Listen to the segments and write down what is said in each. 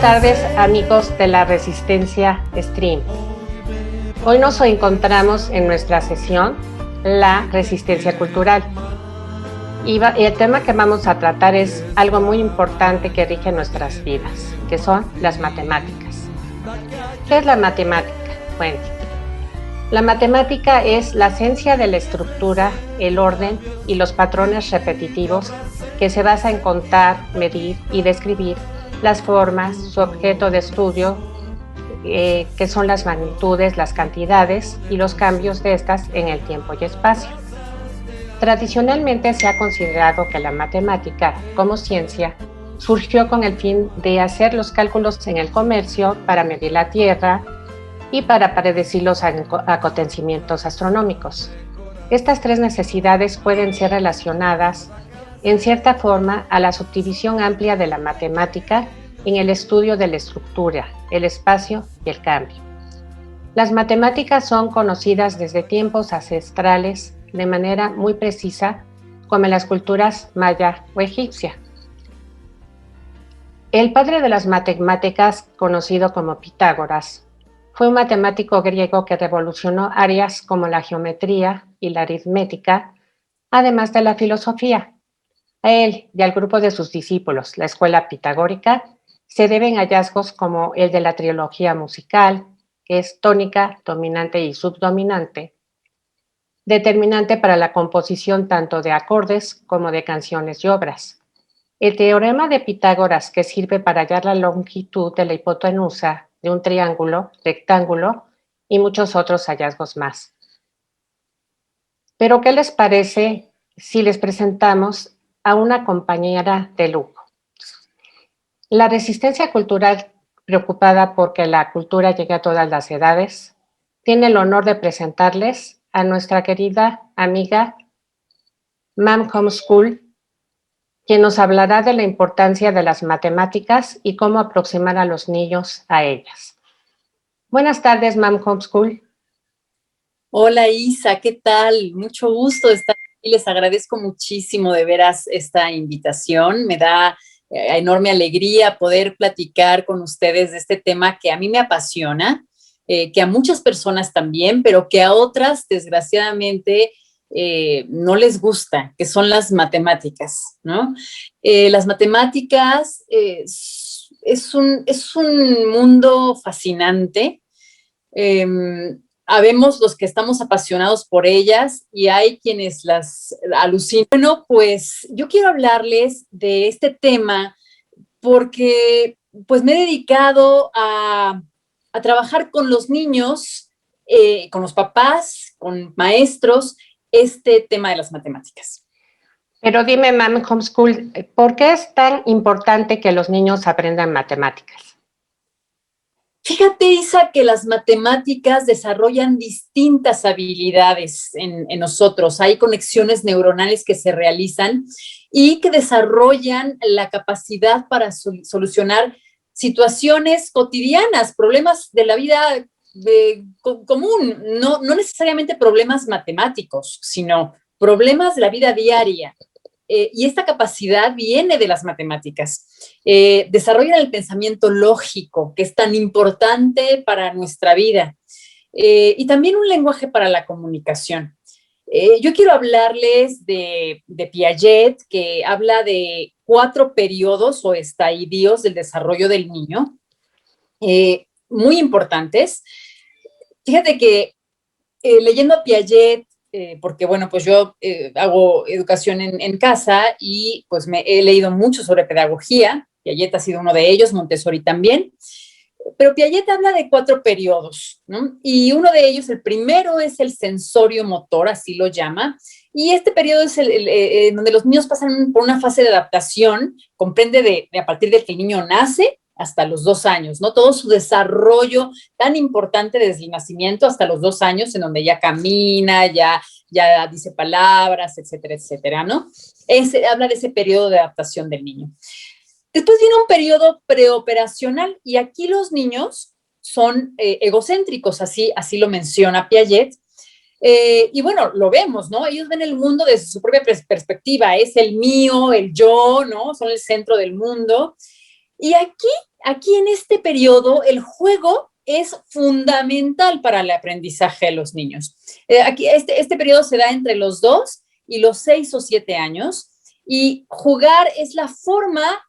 tardes, amigos de la Resistencia Stream. Hoy nos encontramos en nuestra sesión, la resistencia cultural. Y el tema que vamos a tratar es algo muy importante que rige nuestras vidas, que son las matemáticas. ¿Qué es la matemática? Bueno, la matemática es la ciencia de la estructura, el orden y los patrones repetitivos que se basa en contar, medir y describir las formas, su objeto de estudio, que son las magnitudes, las cantidades y los cambios de estas en el tiempo y espacio. Tradicionalmente se ha considerado que la matemática, como ciencia, surgió con el fin de hacer los cálculos en el comercio para medir la Tierra y para predecir los acontecimientos astronómicos. Estas tres necesidades pueden ser relacionadas en cierta forma a la subdivisión amplia de la matemática en el estudio de la estructura, el espacio y el cambio. Las matemáticas son conocidas desde tiempos ancestrales de manera muy precisa, como en las culturas maya o egipcia. El padre de las matemáticas, conocido como Pitágoras, fue un matemático griego que revolucionó áreas como la geometría y la aritmética, además de la filosofía. A él y al grupo de sus discípulos, la escuela pitagórica, se deben hallazgos como el de la trilogía musical, que es tónica, dominante y subdominante, determinante para la composición tanto de acordes como de canciones y obras. El teorema de Pitágoras, que sirve para hallar la longitud de la hipotenusa de un triángulo, rectángulo y muchos otros hallazgos más. Pero, ¿qué les parece si les presentamos a una compañera de lujo? La resistencia cultural, preocupada porque la cultura llegue a todas las edades, tiene el honor de presentarles a nuestra querida amiga Mam Homeschool, quien nos hablará de la importancia de las matemáticas y cómo aproximar a los niños a ellas. Buenas tardes, Mam Homeschool. Hola Isa, ¿qué tal? Mucho gusto estar aquí. Les agradezco muchísimo de veras esta invitación. Me da enorme alegría poder platicar con ustedes de este tema que a mí me apasiona, que a muchas personas también, pero que a otras, desgraciadamente, no les gusta, que son las matemáticas, ¿no? Las matemáticas es un mundo fascinante. Habemos los que estamos apasionados por ellas y hay quienes las alucinan. Bueno, pues yo quiero hablarles de este tema porque pues me he dedicado a trabajar con los niños, con los papás, con maestros, este tema de las matemáticas. Pero dime, Mam Homeschool, ¿por qué es tan importante que los niños aprendan matemáticas? Fíjate, Isa, que las matemáticas desarrollan distintas habilidades en nosotros. Hay conexiones neuronales que se realizan y que desarrollan la capacidad para solucionar situaciones cotidianas, problemas de la vida común, no necesariamente problemas matemáticos, sino problemas de la vida diaria. Y esta capacidad viene de las matemáticas. Desarrollan el pensamiento lógico, que es tan importante para nuestra vida, y también un lenguaje para la comunicación. Yo quiero hablarles de Piaget, que habla de 4 periodos o estadios del desarrollo del niño, muy importantes. Fíjate que leyendo a Piaget, porque bueno, pues yo hago educación en casa y pues he leído mucho sobre pedagogía. Piaget ha sido uno de ellos, Montessori también, pero Piaget habla de 4 periodos, ¿no? Y uno de ellos, el primero, es el sensorio motor, así lo llama, y este periodo es donde los niños pasan por una fase de adaptación, comprende de a partir de que el niño nace hasta los 2 años, ¿no? Todo su desarrollo tan importante desde el nacimiento hasta los 2 años, en donde ya camina, ya dice palabras, etcétera, etcétera, ¿no? Habla de ese periodo de adaptación del niño. Después viene un periodo preoperacional y aquí los niños son egocéntricos, así lo menciona Piaget. Y bueno, lo vemos, ¿no? Ellos ven el mundo desde su propia perspectiva, es el mío, el yo, ¿no? Son el centro del mundo. Y aquí aquí en este periodo el juego es fundamental para el aprendizaje de los niños. Aquí este periodo se da entre los 2 y los 6 o 7 años y jugar es la forma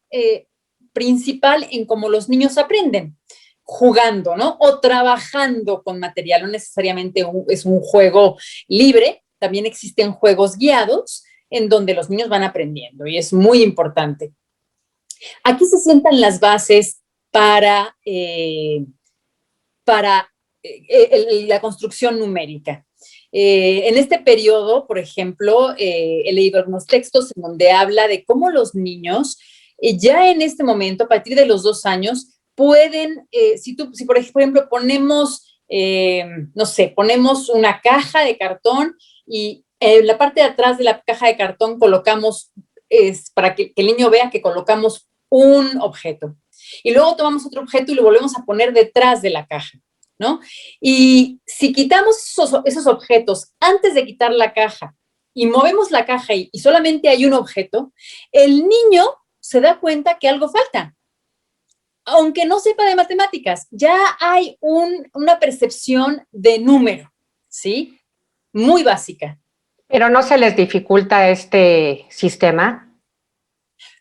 principal en cómo los niños aprenden, jugando, ¿no? O trabajando con material, no necesariamente es un juego libre, también existen juegos guiados en donde los niños van aprendiendo y es muy importante. Aquí se sientan las bases para la construcción numérica. En este periodo, por ejemplo, he leído algunos textos en donde habla de cómo los niños, ya en este momento, a partir de los 2 años, pueden, si por ejemplo ponemos, no sé, ponemos una caja de cartón y en la parte de atrás de la caja de cartón colocamos, para que el niño vea que colocamos un objeto. Y luego tomamos otro objeto y lo volvemos a poner detrás de la caja, ¿no? Y si quitamos esos objetos antes de quitar la caja y movemos la caja y solamente hay un objeto, el niño se da cuenta que algo falta. Aunque no sepa de matemáticas, ya hay una percepción de número, ¿sí? Muy básica. ¿Pero no se les dificulta este sistema?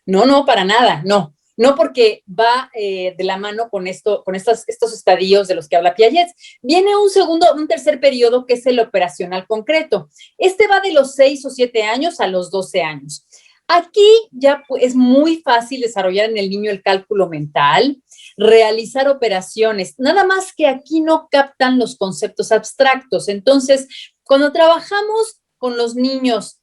No, para nada, no. No porque va de la mano con estos estadios de los que habla Piaget. Viene un tercer periodo que es el operacional concreto. Este va de los 6 o 7 años a los 12 años. Aquí ya es muy fácil desarrollar en el niño el cálculo mental, realizar operaciones, nada más que aquí no captan los conceptos abstractos. Entonces, cuando trabajamos con los niños,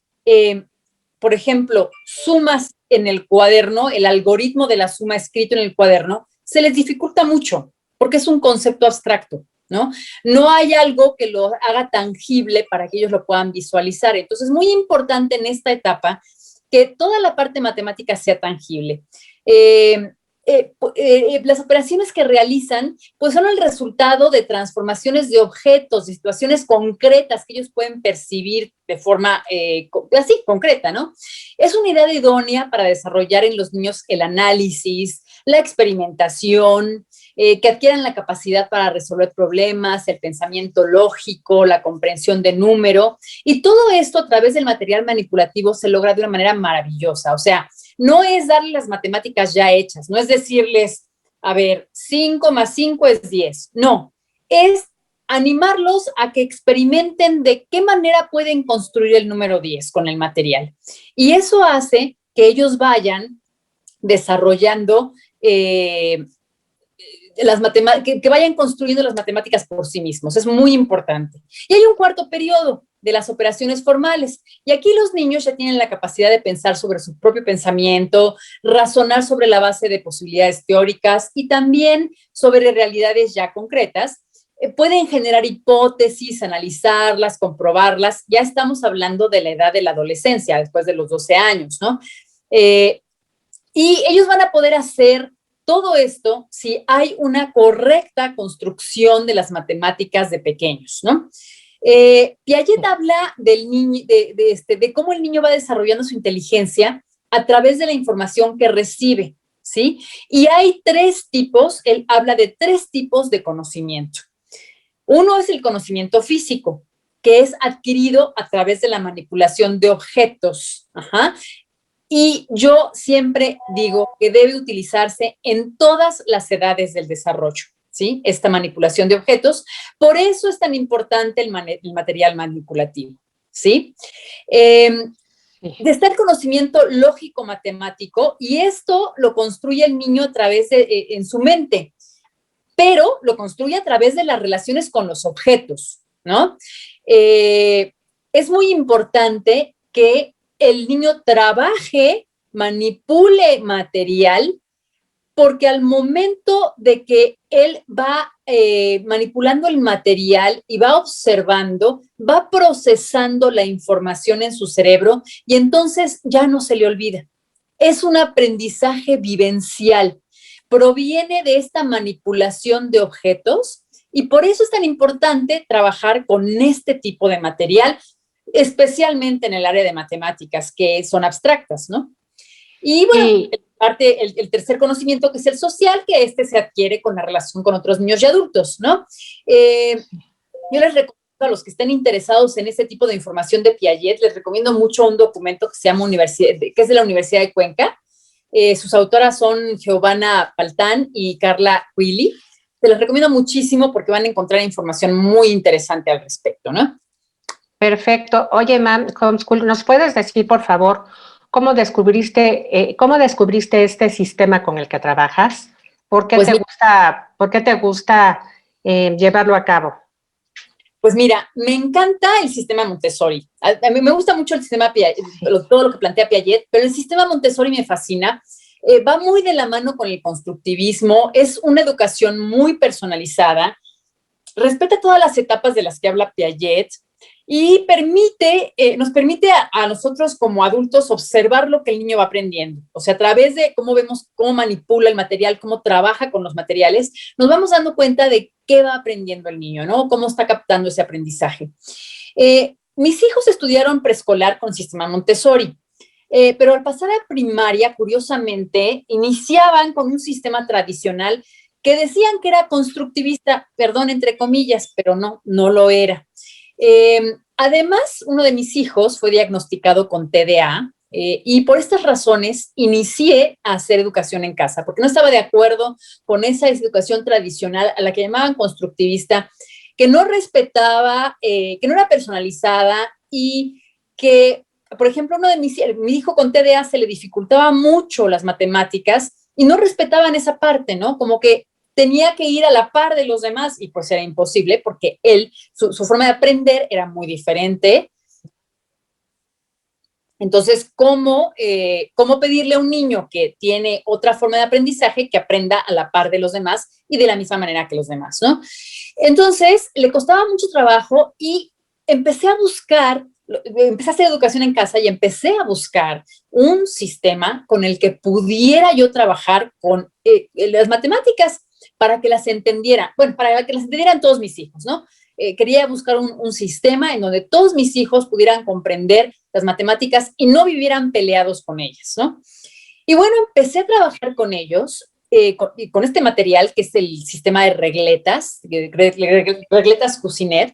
por ejemplo, sumas en el cuaderno, el algoritmo de la suma escrito en el cuaderno, se les dificulta mucho porque es un concepto abstracto, ¿no? No hay algo que lo haga tangible para que ellos lo puedan visualizar. Entonces, es muy importante en esta etapa que toda la parte matemática sea tangible. Las operaciones que realizan pues son el resultado de transformaciones de objetos, de situaciones concretas que ellos pueden percibir de forma así, concreta, ¿no? Es una idea idónea para desarrollar en los niños el análisis, la experimentación, que adquieran la capacidad para resolver problemas, el pensamiento lógico, la comprensión de número, y todo esto a través del material manipulativo se logra de una manera maravillosa. O sea, no es darle las matemáticas ya hechas, no es decirles, a ver, 5 más 5 es 10. No, es animarlos a que experimenten de qué manera pueden construir el número 10 con el material. Y eso hace que ellos vayan desarrollando que vayan construyendo las matemáticas por sí mismos. Es muy importante. Y hay un cuarto periodo de las operaciones formales. Y aquí los niños ya tienen la capacidad de pensar sobre su propio pensamiento, razonar sobre la base de posibilidades teóricas y también sobre realidades ya concretas. Pueden generar hipótesis, analizarlas, comprobarlas. Ya estamos hablando de la edad de la adolescencia, después de los 12 años, ¿no? Y ellos van a poder hacer todo esto si hay una correcta construcción de las matemáticas de pequeños, ¿no? Piaget habla del niño, de cómo el niño va desarrollando su inteligencia a través de la información que recibe, ¿sí? Y hay 3 tipos, él habla de 3 tipos de conocimiento. Uno es el conocimiento físico, que es adquirido a través de la manipulación de objetos. Ajá. Y yo siempre digo que debe utilizarse en todas las edades del desarrollo, ¿sí? Esta manipulación de objetos. Por eso es tan importante el material manipulativo, ¿sí? Está el conocimiento lógico-matemático y esto lo construye el niño a través de, en su mente, pero lo construye a través de las relaciones con los objetos, ¿no? Es muy importante que el niño trabaje, manipule material, porque al momento de que él va manipulando el material y va observando, va procesando la información en su cerebro y entonces ya no se le olvida. Es un aprendizaje vivencial. Proviene de esta manipulación de objetos y por eso es tan importante trabajar con este tipo de material, especialmente en el área de matemáticas, que son abstractas, ¿no? Y bueno, parte, el tercer conocimiento, que es el social, que se adquiere con la relación con otros niños y adultos, ¿no? Yo les recomiendo a los que estén interesados en este tipo de información de Piaget, les recomiendo mucho un documento que se llama que es de la Universidad de Cuenca. Sus autoras son Giovanna Paltán y Carla Quilly. Se les recomiendo muchísimo porque van a encontrar información muy interesante al respecto, ¿no? Perfecto. Oye, Mam Homeschool, ¿nos puedes decir, por favor, cómo descubriste este sistema con el que trabajas? ¿Por qué te gusta llevarlo a cabo? Pues mira, me encanta el sistema Montessori. A mí me gusta mucho el sistema Piaget, todo lo que plantea Piaget, pero el sistema Montessori me fascina. Va muy de la mano con el constructivismo, es una educación muy personalizada, respeta todas las etapas de las que habla Piaget y nos permite a nosotros como adultos observar lo que el niño va aprendiendo. O sea, a través de cómo vemos cómo manipula el material, cómo trabaja con los materiales, nos vamos dando cuenta de qué va aprendiendo el niño, ¿no? Cómo está captando ese aprendizaje. Mis hijos estudiaron preescolar con sistema Montessori. Pero al pasar a primaria, curiosamente, iniciaban con un sistema tradicional que decían que era constructivista, perdón, entre comillas, pero no lo era. Además, uno de mis hijos fue diagnosticado con TDA y por estas razones inicié a hacer educación en casa, porque no estaba de acuerdo con esa educación tradicional a la que llamaban constructivista, que no respetaba, que no era personalizada y que, por ejemplo, mi hijo con TDA se le dificultaba mucho las matemáticas y no respetaban esa parte, ¿no? Como que tenía que ir a la par de los demás y pues era imposible porque su forma de aprender era muy diferente. Entonces, ¿cómo pedirle a un niño que tiene otra forma de aprendizaje que aprenda a la par de los demás y de la misma manera que los demás, ¿no? Entonces, le costaba mucho trabajo y empecé a hacer educación en casa y empecé a buscar un sistema con el que pudiera yo trabajar con las matemáticas para que las entendiera, bueno, para que las entendieran todos mis hijos, ¿no? Quería buscar un sistema en donde todos mis hijos pudieran comprender las matemáticas y no vivieran peleados con ellas, ¿no? Y bueno, empecé a trabajar con ellos, con este material que es el sistema de regletas Cuisinet.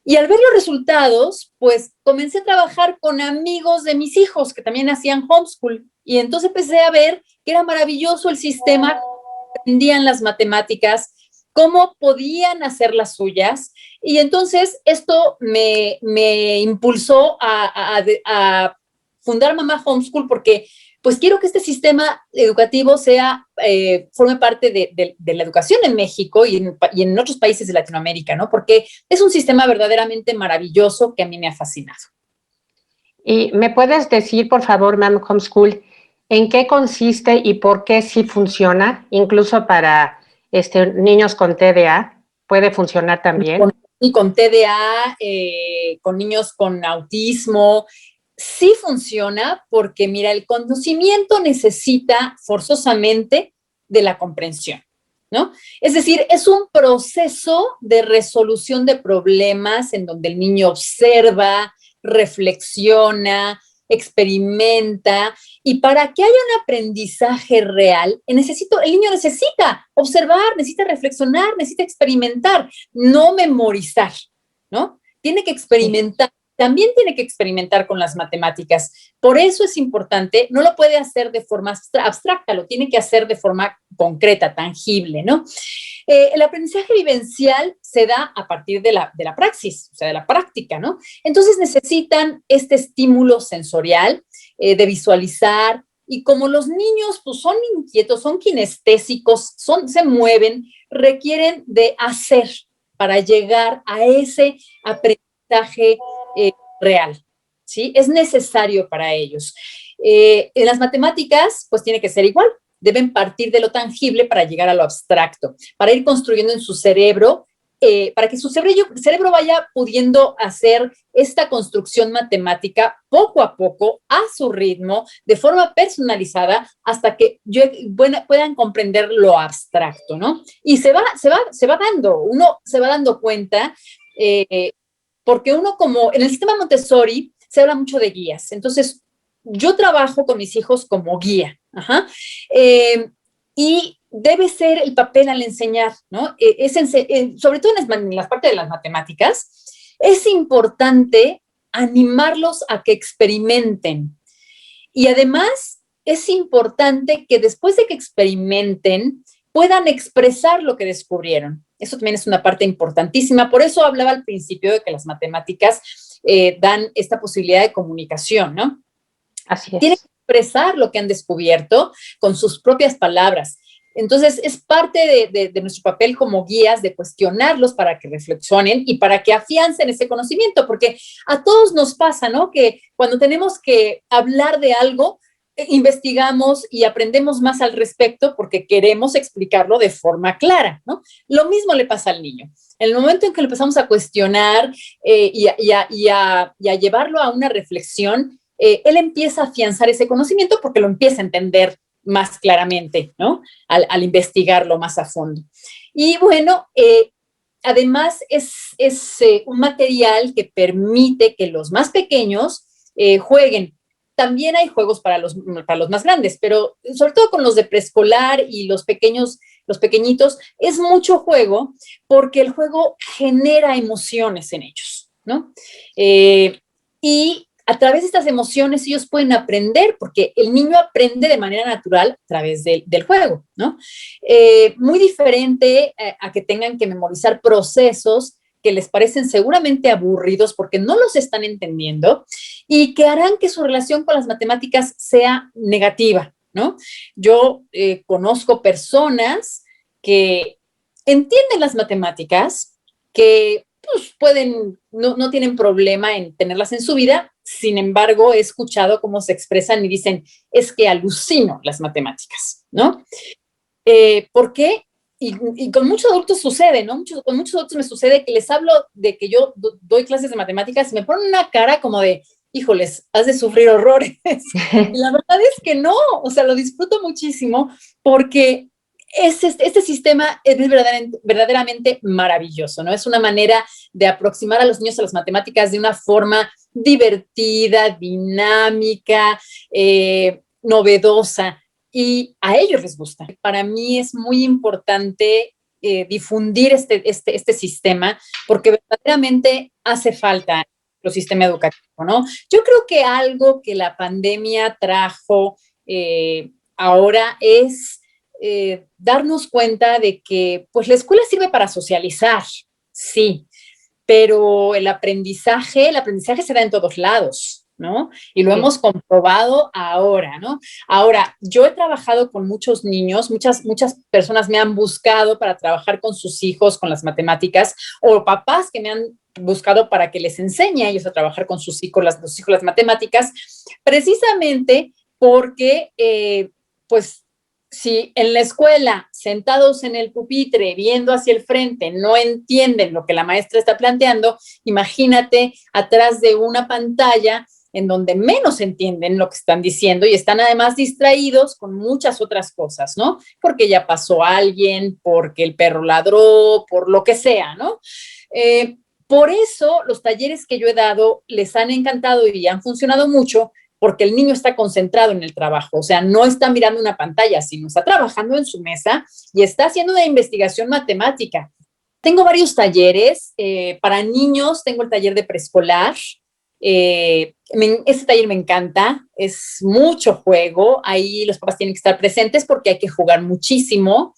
Y al ver los resultados, pues comencé a trabajar con amigos de mis hijos que también hacían homeschool. Y entonces empecé a ver que era maravilloso el sistema, aprendían las matemáticas, cómo podían hacer las suyas. Y entonces esto me impulsó a fundar Mamá Homeschool porque pues quiero que este sistema educativo forme parte de la educación en México y en otros países de Latinoamérica, ¿no? Porque es un sistema verdaderamente maravilloso que a mí me ha fascinado. ¿Y me puedes decir, por favor, Mam Homeschool, en qué consiste y por qué sí funciona, incluso para niños con TDA? ¿Puede funcionar también? Con TDA, con niños con autismo, sí funciona porque, mira, el conocimiento necesita forzosamente de la comprensión, ¿no? Es decir, es un proceso de resolución de problemas en donde el niño observa, reflexiona, experimenta, y para que haya un aprendizaje real, el niño necesita observar, necesita reflexionar, necesita experimentar, no memorizar, ¿no? Tiene que experimentar. También tiene que experimentar con las matemáticas. Por eso es importante, no lo puede hacer de forma abstracta, lo tiene que hacer de forma concreta, tangible, ¿no? El aprendizaje vivencial se da a partir de la praxis, o sea, de la práctica, ¿no? Entonces necesitan este estímulo sensorial de visualizar, y como los niños pues, son inquietos, son kinestésicos, se mueven, requieren de hacer para llegar a ese aprendizaje real, ¿sí? Es necesario para ellos. En las matemáticas, pues tiene que ser igual. Deben partir de lo tangible para llegar a lo abstracto, para ir construyendo en su cerebro, para que su cerebro vaya pudiendo hacer esta construcción matemática poco a poco, a su ritmo, de forma personalizada, hasta que puedan comprender lo abstracto, ¿no? Y uno se va dando cuenta, porque uno como, en el sistema Montessori se habla mucho de guías, entonces yo trabajo con mis hijos como guía. Ajá. Y debe ser el papel al enseñar, ¿no? Sobre todo en las partes de las matemáticas, es importante animarlos a que experimenten. Y además es importante que después de que experimenten, puedan expresar lo que descubrieron. Eso también es una parte importantísima. Por eso hablaba al principio de que las matemáticas dan esta posibilidad de comunicación, ¿no? Así Tienen es. que expresar lo que han descubierto con sus propias palabras. Entonces, es parte de nuestro papel como guías de cuestionarlos para que reflexionen y para que afiancen ese conocimiento, porque a todos nos pasa, ¿no? Que cuando tenemos que hablar de algo, investigamos y aprendemos más al respecto porque queremos explicarlo de forma clara, ¿no? Lo mismo le pasa al niño. En el momento en que lo empezamos a cuestionar y a llevarlo a una reflexión, él empieza a afianzar ese conocimiento porque lo empieza a entender más claramente, ¿no? Al investigarlo más a fondo. Y bueno, además es un material que permite que los más pequeños jueguen. También hay juegos para los más grandes, pero sobre todo con los de preescolar y los pequeñitos, es mucho juego porque el juego genera emociones en ellos, ¿no? Y a través de estas emociones ellos pueden aprender, porque el niño aprende de manera natural a través del juego, ¿no? Muy diferente a que tengan que memorizar procesos que les parecen seguramente aburridos porque no los están entendiendo y que harán que su relación con las matemáticas sea negativa, ¿no? Yo conozco personas que entienden las matemáticas, que pues, no tienen problema en tenerlas en su vida. Sin embargo, he escuchado cómo se expresan y dicen, es que alucino las matemáticas, ¿no? ¿Por qué? Y con muchos adultos sucede, ¿no? Con muchos adultos me sucede que les hablo de que yo doy clases de matemáticas y me ponen una cara como de, híjoles, has de sufrir horrores. Y la verdad es que no, o sea, lo disfruto muchísimo porque este sistema es verdaderamente maravilloso, ¿no? Es una manera de aproximar a los niños a las matemáticas de una forma divertida, dinámica, novedosa, y a ellos les gusta. Para mí es muy importante difundir este sistema porque verdaderamente hace falta el sistema educativo, ¿no? Yo creo que algo que la pandemia trajo ahora es darnos cuenta de que pues la escuela sirve para socializar, sí, pero el aprendizaje se da en todos lados, ¿no? Y lo hemos comprobado ahora, ¿no? Ahora, yo he trabajado con muchos niños, muchas personas me han buscado para trabajar con sus hijos, con las matemáticas, o papás que me han buscado para que les enseñe a ellos a trabajar con sus hijos, las matemáticas, precisamente porque, pues, si en la escuela, sentados en el pupitre, viendo hacia el frente, no entienden lo que la maestra está planteando, imagínate atrás de una pantalla en donde menos entienden lo que están diciendo y están además distraídos con muchas otras cosas, ¿no? Porque ya pasó alguien, porque el perro ladró, por lo que sea, ¿no? Por eso los talleres que yo he dado les han encantado y han funcionado mucho, porque el niño está concentrado en el trabajo, o sea, no está mirando una pantalla, sino está trabajando en su mesa y está haciendo una investigación matemática. Tengo varios talleres para niños, tengo el taller de preescolar, este taller me encanta, es mucho juego, ahí los papás tienen que estar presentes porque hay que jugar muchísimo,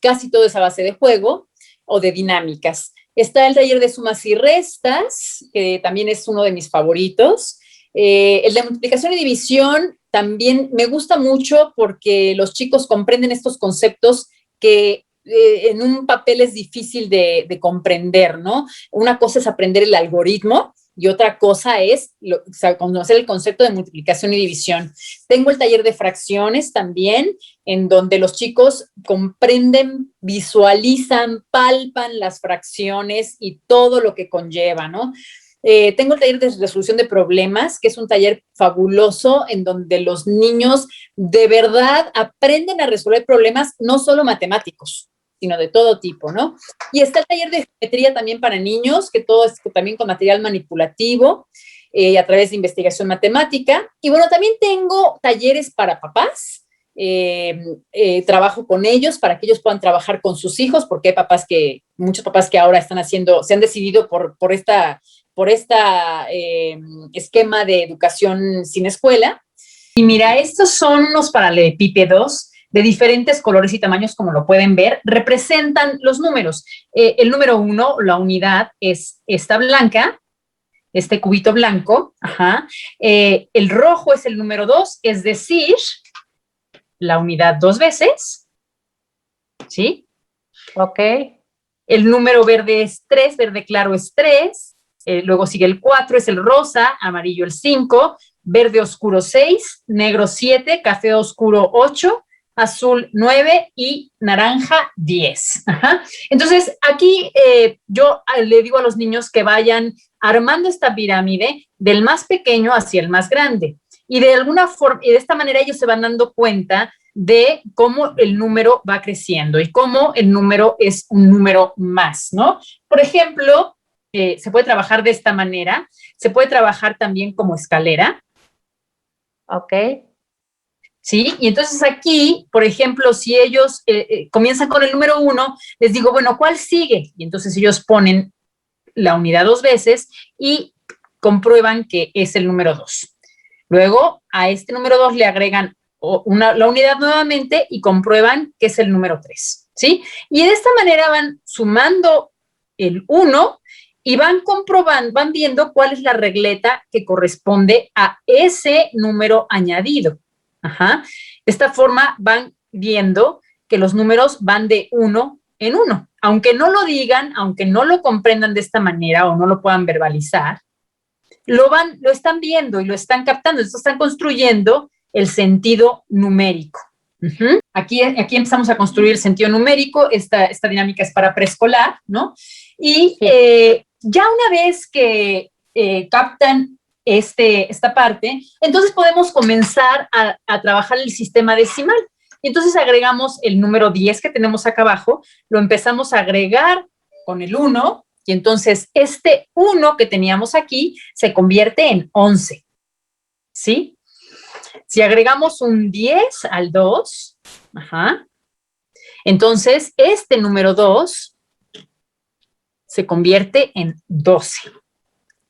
casi todo es a base de juego o de dinámicas. Está el taller de sumas y restas, que también es uno de mis favoritos. El de multiplicación y división también me gusta mucho porque los chicos comprenden estos conceptos que en un papel es difícil de comprender, ¿no? Una cosa es aprender el algoritmo y otra cosa es conocer el concepto de multiplicación y división. Tengo el taller de fracciones también, en donde los chicos comprenden, visualizan, palpan las fracciones y todo lo que conlleva, ¿no? Tengo el taller de resolución de problemas, que es un taller fabuloso en donde los niños de verdad aprenden a resolver problemas no solo matemáticos, sino de todo tipo, ¿no? Y está el taller de geometría también para niños, que todo es también con material manipulativo. a través de investigación matemática. Y bueno, también tengo talleres para papás. Trabajo con ellos para que ellos puedan trabajar con sus hijos, porque hay muchos papás que ahora se han decidido por esta esquema de educación sin escuela. Y mira, estos son unos paralelepípedos de diferentes colores y tamaños, como lo pueden ver, representan los números. El número 1, la unidad, es esta blanca, este cubito blanco. Ajá. El rojo es el número 2, es decir, la unidad 2 veces, ¿sí? Ok. El número verde es 3, verde claro es 3, luego sigue el 4, es el rosa, amarillo el 5, verde oscuro 6, negro 7, café oscuro 8, azul 9 y naranja 10. Ajá. Entonces, aquí yo le digo a los niños que vayan armando esta pirámide del más pequeño hacia el más grande. Y de alguna forma, y de esta manera ellos se van dando cuenta de cómo el número va creciendo y cómo el número es un número más, ¿no? Por ejemplo, se puede trabajar de esta manera, se puede trabajar también como escalera. Ok. ¿Sí? Y entonces aquí, por ejemplo, si ellos comienzan con el número 1, les digo, bueno, ¿cuál sigue? Y entonces ellos ponen la unidad 2 veces y comprueban que es el número 2. Luego, a este número 2 le agregan la unidad nuevamente y comprueban que es el número 3, ¿sí? Y de esta manera van sumando el 1 y van comprobando, van viendo cuál es la regleta que corresponde a ese número añadido. Ajá. De esta forma van viendo que los números van de 1 en 1. Aunque no lo digan, aunque no lo comprendan de esta manera o no lo puedan verbalizar, lo están viendo y lo están captando, entonces están construyendo el sentido numérico. Aquí empezamos a construir el sentido numérico, esta dinámica es para preescolar, ¿no? Y ya una vez que captan esta parte, entonces podemos comenzar a trabajar el sistema decimal. Y entonces agregamos el número 10 que tenemos acá abajo, lo empezamos a agregar con el 1, y entonces este 1 que teníamos aquí se convierte en 11, ¿sí? Si agregamos un 10 al 2, ajá, entonces este número 2 se convierte en 12,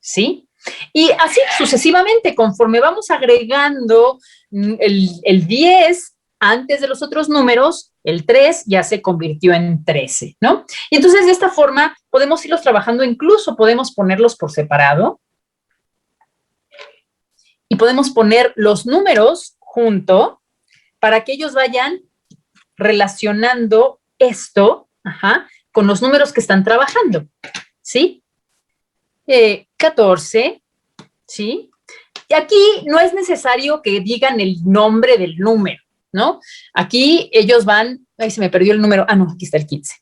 ¿sí? Y así sucesivamente, conforme vamos agregando el 10 antes de los otros números, el 3 ya se convirtió en 13, ¿no? Y entonces de esta forma podemos irlos trabajando, incluso podemos ponerlos por separado y podemos poner los números junto para que ellos vayan relacionando esto, ajá, con los números que están trabajando, ¿sí? 14, ¿sí? Y aquí no es necesario que digan el nombre del número, ¿no? Aquí ellos van, ay, se me perdió el número, no, aquí está el 15,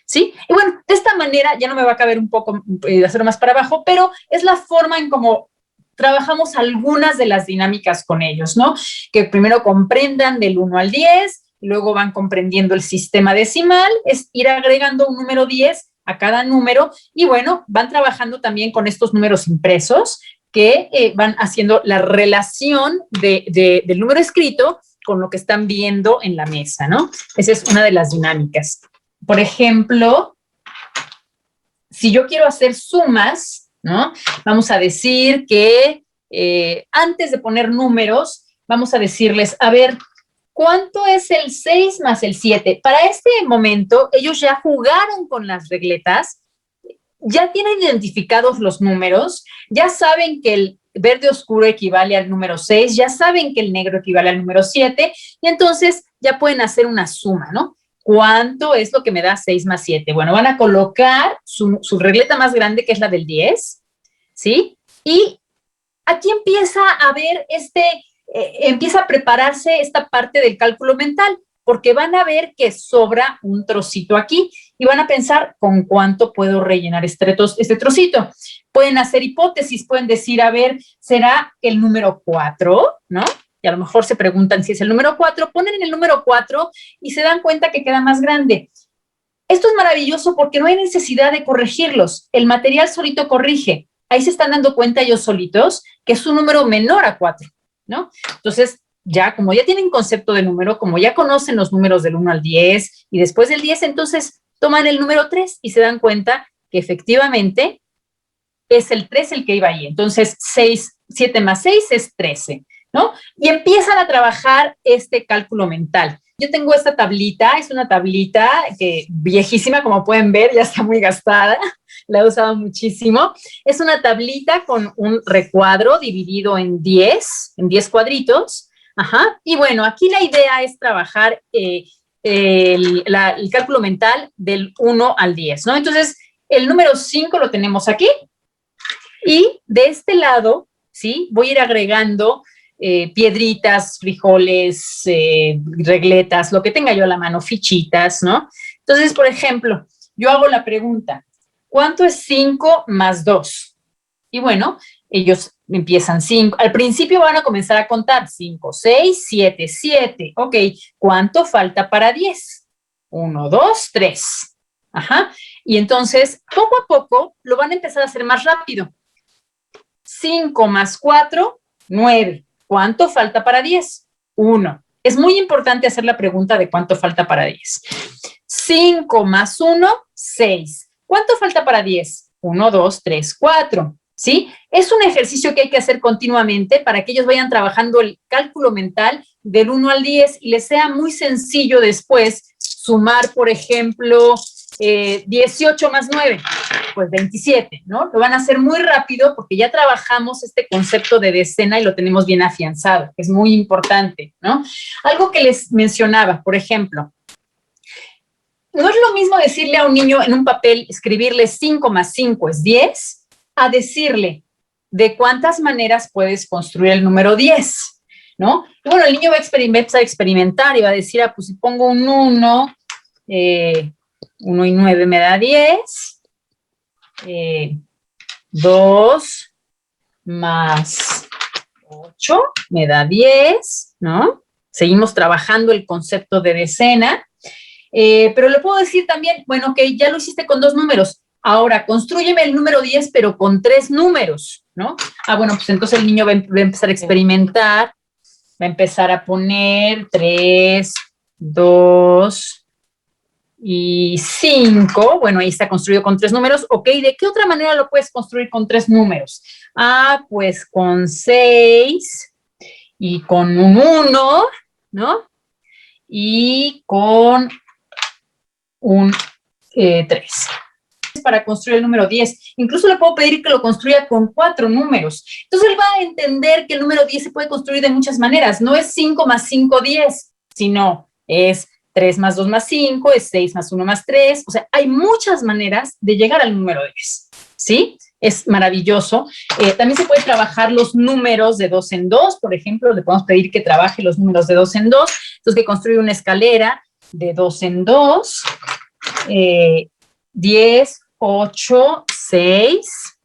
¿sí? Y bueno, de esta manera ya no me va a caber un poco hacerlo más para abajo, pero es la forma en cómo trabajamos algunas de las dinámicas con ellos, ¿no? Que primero comprendan del 1 al 10, luego van comprendiendo el sistema decimal, es ir agregando un número 10 a cada número, y bueno, van trabajando también con estos números impresos que van haciendo la relación del número escrito con lo que están viendo en la mesa, ¿no? Esa es una de las dinámicas. Por ejemplo, si yo quiero hacer sumas, ¿no? Vamos a decir que antes de poner números, vamos a decirles, a ver, ¿cuánto es el 6 más el 7? Para este momento, ellos ya jugaron con las regletas, ya tienen identificados los números, ya saben que el verde oscuro equivale al número 6, ya saben que el negro equivale al número 7, y entonces ya pueden hacer una suma, ¿no? ¿Cuánto es lo que me da 6 más 7? Bueno, van a colocar su regleta más grande, que es la del 10, ¿sí? Y aquí empieza a ver empieza a prepararse esta parte del cálculo mental, porque van a ver que sobra un trocito aquí y van a pensar con cuánto puedo rellenar este trocito. Pueden hacer hipótesis, pueden decir, a ver, ¿será el número 4? ¿No? Y a lo mejor se preguntan si es el número 4, ponen en el número 4 y se dan cuenta que queda más grande. Esto es maravilloso porque no hay necesidad de corregirlos. El material solito corrige. ahí se están dando cuenta ellos solitos que es un número menor a 4, ¿no? Entonces, ya como ya tienen concepto de número, como ya conocen los números del 1 al 10 y después del 10, entonces toman el número 3 y se dan cuenta que efectivamente es el 3 el que iba ahí. Entonces, 7 más 6 es 13, ¿no? Y empiezan a trabajar este cálculo mental. Yo tengo esta tablita, es una tablita que viejísima, como pueden ver, ya está muy gastada, la he usado muchísimo. Es una tablita con un recuadro dividido en 10 cuadritos. Ajá. Y bueno, aquí la idea es trabajar el cálculo mental del 1 al 10, ¿no? Entonces, el número 5 lo tenemos aquí. Y de este lado, ¿sí? Voy a ir agregando piedritas, frijoles, regletas, lo que tenga yo a la mano, fichitas, ¿no? Entonces, por ejemplo, yo hago la pregunta, ¿cuánto es 5 más 2? Y bueno, ellos empiezan 5. Al principio van a comenzar a contar 5, 6, 7, 7. Ok, ¿cuánto falta para 10? 1, 2, 3. Ajá. Y entonces, poco a poco, lo van a empezar a hacer más rápido. 5 más 4, 9. ¿Cuánto falta para 10? 1. Es muy importante hacer la pregunta de cuánto falta para 10. 5 más 1, 6. ¿Cuánto falta para 10? 1, 2, 3, 4. ¿Sí? Es un ejercicio que hay que hacer continuamente para que ellos vayan trabajando el cálculo mental del 1 al 10 y les sea muy sencillo después sumar, por ejemplo, 18 más 9, pues 27, ¿no? Lo van a hacer muy rápido porque ya trabajamos este concepto de decena y lo tenemos bien afianzado, que es muy importante, ¿no? Algo que les mencionaba, por ejemplo, no es lo mismo decirle a un niño en un papel, escribirle 5 más 5 es 10, a decirle de cuántas maneras puedes construir el número 10, ¿no? Y bueno, el niño va a empezar a experimentar y va a decir, ah, pues si pongo un 1, 1 y 9 me da 10, 2 más 8 me da 10, ¿no? Seguimos trabajando el concepto de decena, pero le puedo decir también, bueno, ok, ya lo hiciste con 2 números, ahora constrúyeme el número 10, pero con 3 números, ¿no? Ah, bueno, pues entonces el niño va a empezar a experimentar, va a empezar a poner 3, 2 y 5, bueno, ahí está construido con 3 números. Ok, ¿de qué otra manera lo puedes construir con 3 números? Ah, pues con 6 y con un 1, ¿no? Y con un 3. Para construir el número 10. Incluso le puedo pedir que lo construya con 4 números. Entonces él va a entender que el número 10 se puede construir de muchas maneras. No es 5 más 5, 10, sino es 3 más 2 más 5, es 6 más 1 más 3. O sea, hay muchas maneras de llegar al número 10, ¿sí? Es maravilloso. También se puede trabajar los números de 2 en 2, por ejemplo, le podemos pedir que trabaje los números de 2 en 2. Entonces, que construir una escalera de 2 en 2, 10, 8, 6,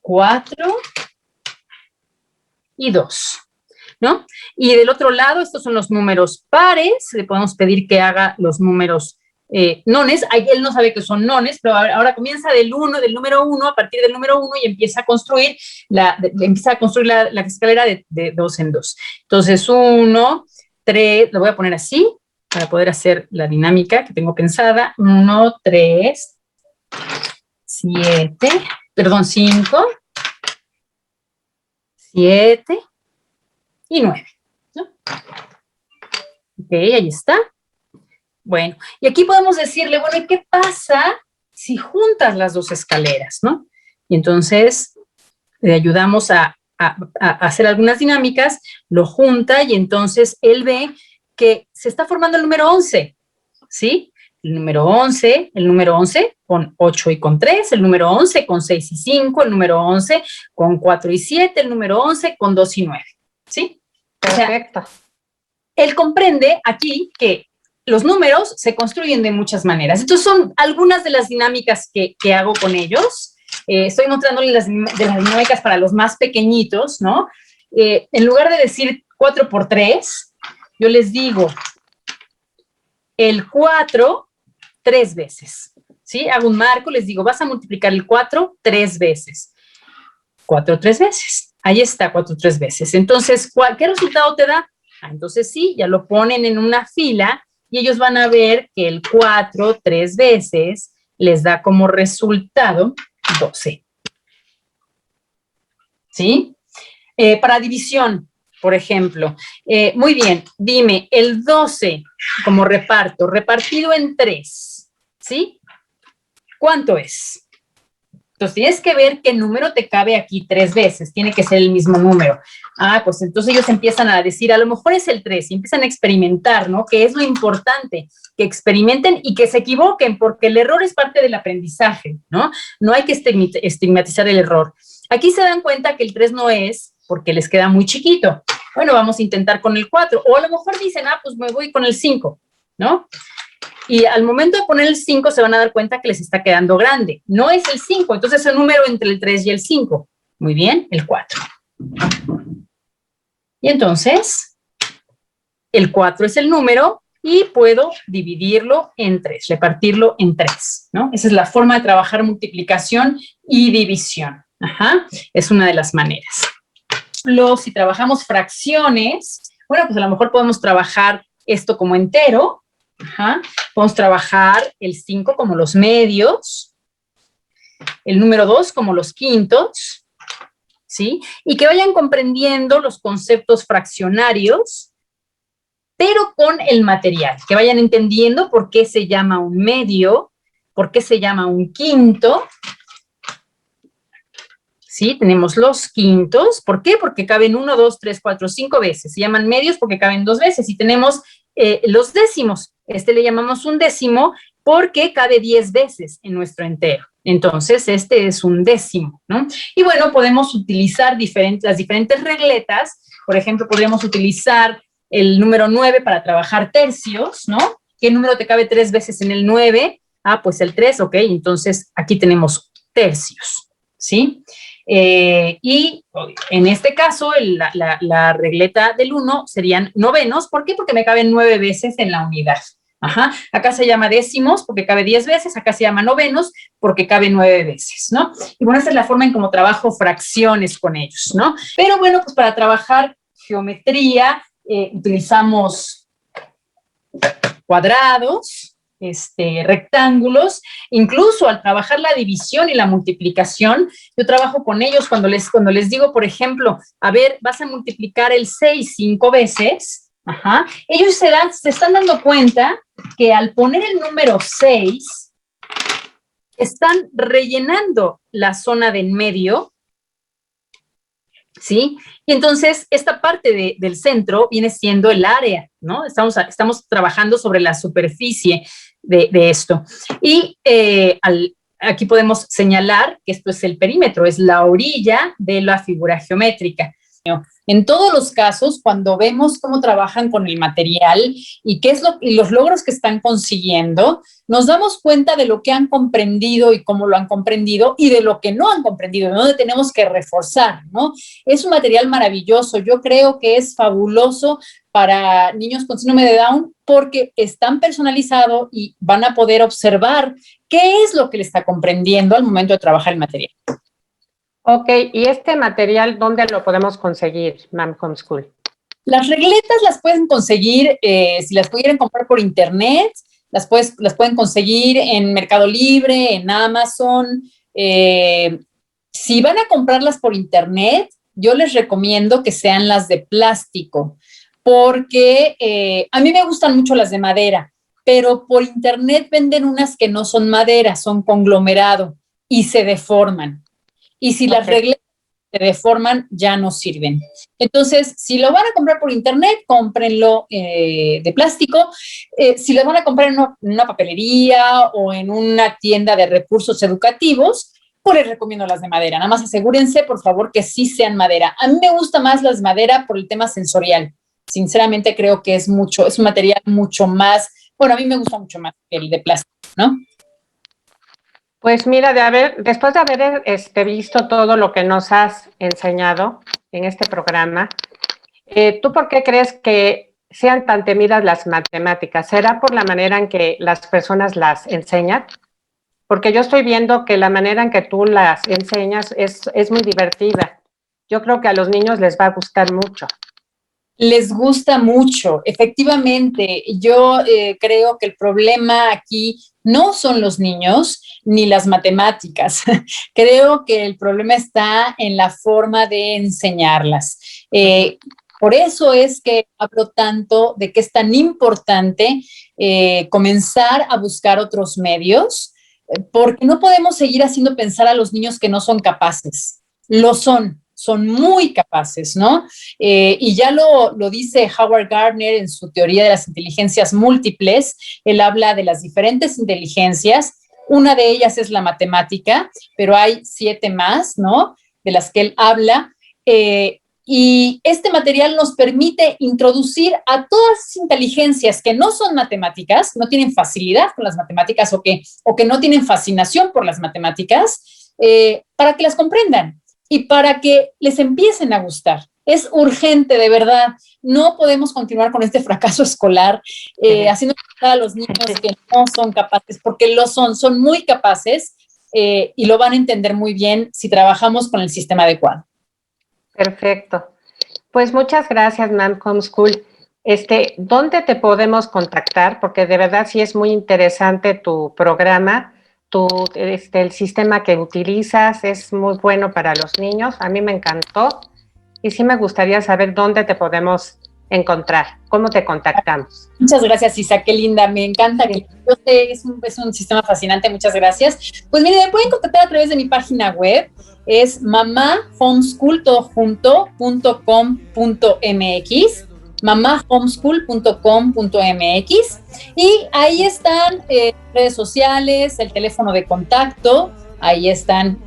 4 y 2, ¿no? Y del otro lado, estos son los números pares, le podemos pedir que haga los números nones, él no sabe que son nones, pero ahora comienza del número 1, a partir del número 1 y empieza a construir la escalera de 2 en 2. Entonces, 1, 3, lo voy a poner así, para poder hacer la dinámica que tengo pensada. 1, 3, 7, perdón, 5, 7 y 9, ¿no? Ok, ahí está. Bueno, y aquí podemos decirle, bueno, ¿y qué pasa si juntas las dos escaleras, no? Y entonces le ayudamos a hacer algunas dinámicas, lo junta y entonces él ve que se está formando el número 11, ¿sí? El número 11 con 8 y con 3, el número 11 con 6 y 5, el número 11 con 4 y 7, el número 11 con 2 y 9, ¿sí? Perfecto. O sea, él comprende aquí que los números se construyen de muchas maneras. Entonces, son algunas de las dinámicas que hago con ellos. Estoy mostrándoles las dinámicas para los más pequeñitos, ¿no? En lugar de decir 4 por 3, yo les digo el 4 3 veces, ¿sí? Hago un marco, les digo, vas a multiplicar el 4 3 veces. 4 3 veces. Ahí está, 4 3 veces. Entonces, ¿qué resultado te da? Entonces sí, ya lo ponen en una fila y ellos van a ver que el 4 3 veces les da como resultado 12. ¿Sí? Para división, por ejemplo. Muy bien, dime, el 12 como repartido en 3, ¿sí? ¿Cuánto es? Entonces, tienes que ver qué número te cabe aquí 3 veces. Tiene que ser el mismo número. Pues entonces ellos empiezan a decir, a lo mejor es el 3, y empiezan a experimentar, ¿no? Que es lo importante, que experimenten y que se equivoquen, porque el error es parte del aprendizaje, ¿no? No hay que estigmatizar el error. Aquí se dan cuenta que el 3 no es, porque les queda muy chiquito. Bueno, vamos a intentar con el 4. O a lo mejor dicen, pues me voy con el 5, ¿no? Y al momento de poner el 5 se van a dar cuenta que les está quedando grande. No es el 5, entonces es el número entre el 3 y el 5. Muy bien, el 4. Y entonces, el 4 es el número y puedo dividirlo en 3, repartirlo en 3, ¿no? Esa es la forma de trabajar multiplicación y división. Es una de las maneras. Si trabajamos fracciones, bueno, pues a lo mejor podemos trabajar esto como entero. Podemos trabajar el 5 como los medios, el número 2 como los quintos, ¿sí? Y que vayan comprendiendo los conceptos fraccionarios, pero con el material, que vayan entendiendo por qué se llama un medio, por qué se llama un quinto. ¿Sí? Tenemos los quintos. ¿Por qué? Porque caben 1, 2, 3, 4, 5 veces. Se llaman medios porque caben 2 veces. Y tenemos los décimos. Le llamamos un décimo porque cabe 10 veces en nuestro entero. Entonces, este es un décimo, ¿no? Y bueno, podemos utilizar las diferentes regletas. Por ejemplo, podríamos utilizar el número 9 para trabajar tercios, ¿no? ¿Qué número te cabe 3 veces en el 9? Pues el 3, ok. Entonces, aquí tenemos tercios, ¿sí? Y en este caso, la regleta del 1 serían novenos. ¿Por qué? Porque me caben 9 veces en la unidad. Acá se llama décimos porque cabe 10 veces, acá se llama novenos porque cabe 9 veces, ¿no? Y bueno, esa es la forma en cómo trabajo fracciones con ellos, ¿no? Pero bueno, pues para trabajar geometría utilizamos cuadrados, rectángulos. Incluso al trabajar la división y la multiplicación, yo trabajo con ellos cuando les digo, por ejemplo, a ver, vas a multiplicar el 6 5 veces. Ellos se están dando cuenta que al poner el número 6, están rellenando la zona de en medio, ¿sí? Y entonces esta parte del centro viene siendo el área, ¿no? Estamos trabajando sobre la superficie de esto. Y aquí podemos señalar que esto es el perímetro, es la orilla de la figura geométrica. En todos los casos, cuando vemos cómo trabajan con el material y los logros que están consiguiendo, nos damos cuenta de lo que han comprendido y cómo lo han comprendido y de lo que no han comprendido, donde tenemos que reforzar, ¿no? Es un material maravilloso. Yo creo que es fabuloso para niños con síndrome de Down porque es tan personalizado y van a poder observar qué es lo que le está comprendiendo al momento de trabajar el material. Ok, ¿y este material dónde lo podemos conseguir, Mam Homeschool? Las regletas las pueden conseguir, si las pudieran comprar por internet, las pueden conseguir en Mercado Libre, en Amazon. Si van a comprarlas por internet, yo les recomiendo que sean las de plástico, porque a mí me gustan mucho las de madera, pero por internet venden unas que no son madera, son conglomerado y se deforman. Y si las regletas se deforman, ya no sirven. Entonces, si lo van a comprar por internet, cómprenlo de plástico. Si lo van a comprar en una papelería o en una tienda de recursos educativos, pues les recomiendo las de madera. Nada más asegúrense, por favor, que sí sean madera. A mí me gusta más las de madera por el tema sensorial. Sinceramente, creo que es un material mucho más, bueno, a mí me gusta mucho más que el de plástico, ¿no? Pues mira, después de haber visto todo lo que nos has enseñado en este programa, ¿tú por qué crees que sean tan temidas las matemáticas? ¿Será por la manera en que las personas las enseñan? porque yo estoy viendo que la manera en que tú las enseñas es muy divertida. Yo creo que a los niños les va a gustar mucho. Les gusta mucho, efectivamente. Yo creo que el problema aquí no son los niños ni las matemáticas. Creo que el problema está en la forma de enseñarlas. Por eso es que hablo tanto de que es tan importante comenzar a buscar otros medios, porque no podemos seguir haciendo pensar a los niños que no son capaces. Lo son muy capaces, ¿no? Y ya lo dice Howard Gardner en su teoría de las inteligencias múltiples. Él habla de las diferentes inteligencias. Una de ellas es la matemática, pero hay 7 más, ¿no? De las que él habla. Y este material nos permite introducir a todas las inteligencias que no son matemáticas, no tienen facilidad con las matemáticas o que no tienen fascinación por las matemáticas, para que las comprendan y para que les empiecen a gustar. Es urgente, de verdad. No podemos continuar con este fracaso escolar, haciendo pensar a los niños que no son capaces, porque lo son muy capaces, y lo van a entender muy bien si trabajamos con el sistema adecuado. Perfecto. Pues muchas gracias, Ma'am Homeschool. ¿Dónde te podemos contactar? Porque de verdad sí es muy interesante tu programa. El sistema que utilizas es muy bueno para los niños. A mí me encantó. Y sí me gustaría saber dónde te podemos encontrar. ¿Cómo te contactamos? Muchas gracias, Isa, qué linda, me encanta. Sí. Yo sé, es un sistema fascinante, muchas gracias. Pues mire, me pueden contactar a través de mi página web, es mamahomeschool.com.mx, mamahomeschool.com.mx, y ahí están redes sociales, el teléfono de contacto. Ahí están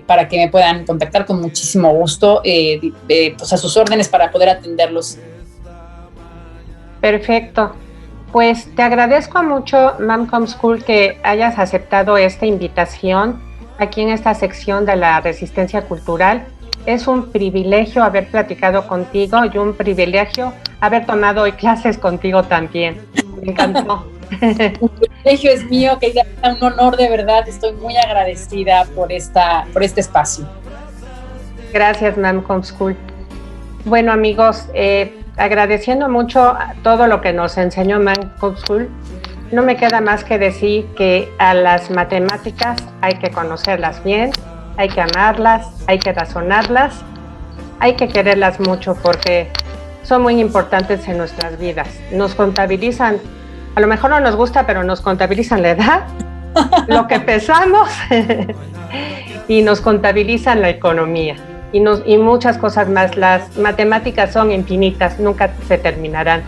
para que me puedan contactar con muchísimo gusto, pues a sus órdenes para poder atenderlos. Perfecto. Pues te agradezco mucho, Ma'am Homeschool, que hayas aceptado esta invitación aquí en esta sección de la resistencia cultural. Es un privilegio haber platicado contigo y un privilegio haber tomado hoy clases contigo también. Me encantó. Un privilegio es mío, que es un honor, de verdad. Estoy muy agradecida por este espacio. Gracias, Ma'am Homeschool. Bueno, amigos, agradeciendo mucho todo lo que nos enseñó Ma'am Homeschool, no me queda más que decir que a las matemáticas hay que conocerlas bien, hay que amarlas, hay que razonarlas, hay que quererlas mucho porque son muy importantes en nuestras vidas. Nos contabilizan, a lo mejor no nos gusta, pero nos contabilizan la edad, lo que pesamos y nos contabilizan la economía y muchas cosas más. Las matemáticas son infinitas, nunca se terminarán.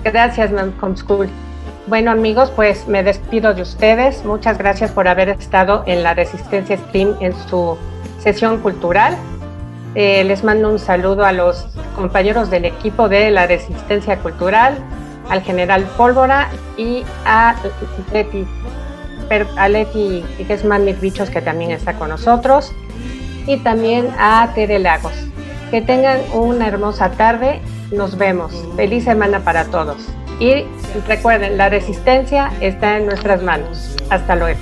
Gracias, Ma'am Homeschool. Bueno, amigos, pues me despido de ustedes. Muchas gracias por haber estado en la Resistencia Stream en su sesión cultural. Les mando un saludo a los compañeros del equipo de la Resistencia Cultural, al general Pólvora y a Leti, que es Mami Bichos, que también está con nosotros, y también a Tere Lagos. Que tengan una hermosa tarde. Nos vemos. Feliz semana para todos. Y recuerden, la resistencia está en nuestras manos. Hasta luego.